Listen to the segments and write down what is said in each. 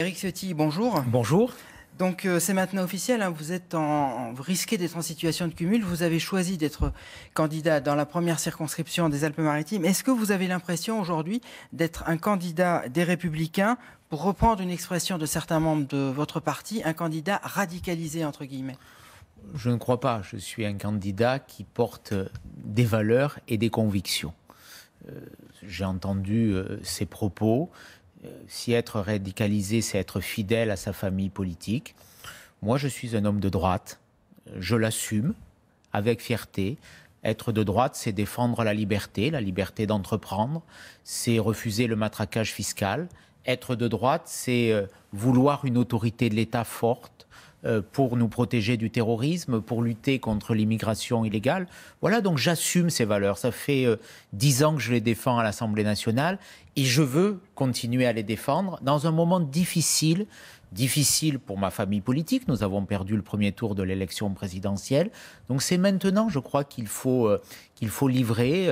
Éric Ciotti, bonjour. Bonjour. Donc c'est maintenant officiel, hein, vous risquez d'être en situation de cumul. Vous avez choisi d'être candidat dans la première circonscription des Alpes-Maritimes. Est-ce que vous avez l'impression aujourd'hui d'être un candidat des Républicains, pour reprendre une expression de certains membres de votre parti, un candidat radicalisé entre guillemets? Je ne crois pas. Je suis un candidat qui porte des valeurs et des convictions. J'ai entendu ces propos. Si être radicalisé, c'est être fidèle à sa famille politique. Moi, je suis un homme de droite. Je l'assume avec fierté. Être de droite, c'est défendre la liberté d'entreprendre. C'est refuser le matraquage fiscal. Être de droite, c'est vouloir une autorité de l'État forte pour nous protéger du terrorisme, pour lutter contre l'immigration illégale. Voilà, donc j'assume ces valeurs. Ça fait 10 ans que je les défends à l'Assemblée nationale et je veux continuer à les défendre dans un moment difficile pour ma famille politique. Nous avons perdu le premier tour de l'élection présidentielle. Donc c'est maintenant, je crois, qu'il faut livrer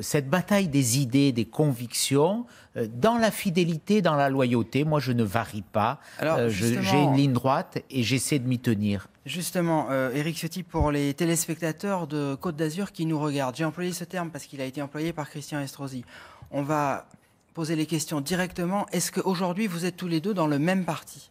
cette bataille des idées, des convictions, dans la fidélité, dans la loyauté. Moi, je ne varie pas. J'ai une ligne droite et j'essaie de m'y tenir. Justement, Éric Ciotti, pour les téléspectateurs de Côte d'Azur qui nous regardent, j'ai employé ce terme parce qu'il a été employé par Christian Estrosi. On va poser les questions directement. Est-ce qu'aujourd'hui, vous êtes tous les deux dans le même parti ?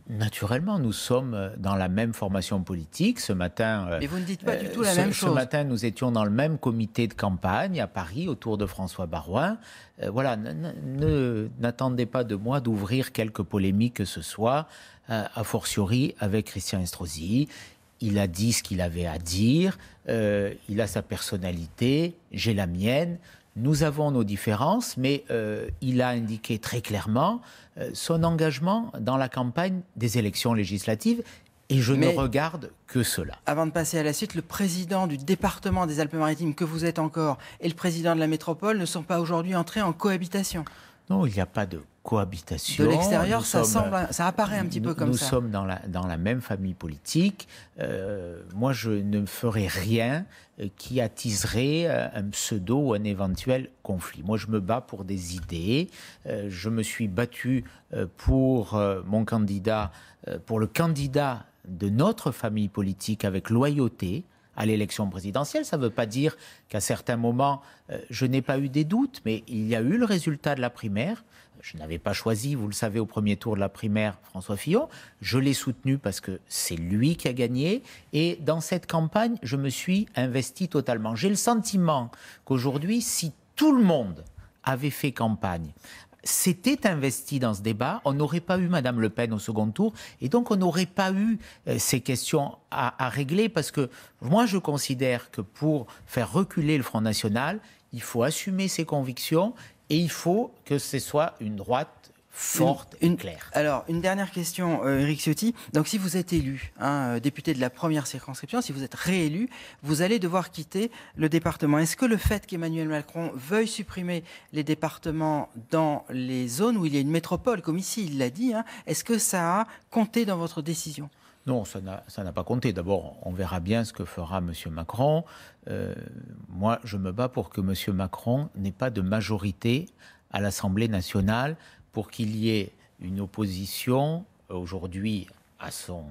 Naturellement, nous sommes dans la même formation politique. Ce matin, mais vous ne dites pas du tout la même chose. Ce matin, nous étions dans le même comité de campagne à Paris, autour de François Baroin. Voilà, n'attendez pas de moi d'ouvrir quelques polémiques que ce soit, a fortiori avec Christian Estrosi. Il a dit ce qu'il avait à dire, il a sa personnalité, j'ai la mienne. Nous avons nos différences, mais il a indiqué très clairement son engagement dans la campagne des élections législatives et je ne regarde que cela. Avant de passer à la suite, le président du département des Alpes-Maritimes, que vous êtes encore, et le président de la métropole ne sont pas aujourd'hui entrés en cohabitation. Non, il n'y a pas de cohabitation. De l'extérieur, ça apparaît un petit peu comme ça. Nous sommes dans la même famille politique. Moi, je ne ferai rien qui attiserait un pseudo ou un éventuel conflit. Moi, je me bats pour des idées. Je me suis battu pour mon candidat, pour le candidat de notre famille politique avec loyauté à l'élection présidentielle. Ça ne veut pas dire qu'à certains moments, je n'ai pas eu des doutes, mais il y a eu le résultat de la primaire. Je n'avais pas choisi, vous le savez, au premier tour de la primaire, François Fillon. Je l'ai soutenu parce que c'est lui qui a gagné. Et dans cette campagne, je me suis investi totalement. J'ai le sentiment qu'aujourd'hui, si tout le monde avait fait campagne, s'était investi dans ce débat, on n'aurait pas eu Madame Le Pen au second tour et donc on n'aurait pas eu ces questions à régler parce que moi je considère que pour faire reculer le Front National, il faut assumer ses convictions et il faut que ce soit une droite forte et claire. Alors, une dernière question, Éric Ciotti. Donc, si vous êtes élu, député de la première circonscription, si vous êtes réélu, vous allez devoir quitter le département. Est-ce que le fait qu'Emmanuel Macron veuille supprimer les départements dans les zones où il y a une métropole, comme ici il l'a dit, est-ce que ça a compté dans votre décision ? Non, ça n'a pas compté. D'abord, on verra bien ce que fera M. Macron. Moi, je me bats pour que M. Macron n'ait pas de majorité à l'Assemblée nationale, pour qu'il y ait une opposition aujourd'hui à son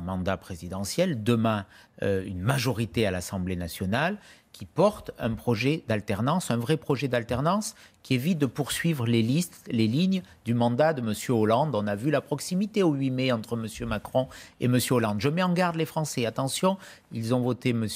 mandat présidentiel, demain une majorité à l'Assemblée nationale qui porte un projet d'alternance, un vrai projet d'alternance qui évite de poursuivre les lignes du mandat de M. Hollande. On a vu la proximité au 8 mai entre M. Macron et M. Hollande. Je mets en garde les Français. Attention, ils ont voté M.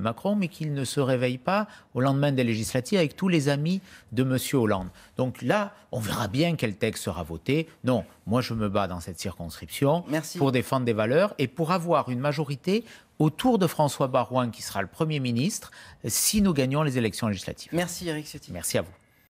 Macron, mais qu'ils ne se réveillent pas au lendemain des législatives avec tous les amis de M. Hollande. Donc là, on verra bien quel texte sera voté. Non, moi je me bats dans cette circonscription pour défendre des valeurs et pour avoir une majorité autour de François Baroin, qui sera le Premier ministre, si nous gagnons les élections législatives. Merci Éric Ciotti. Merci à vous.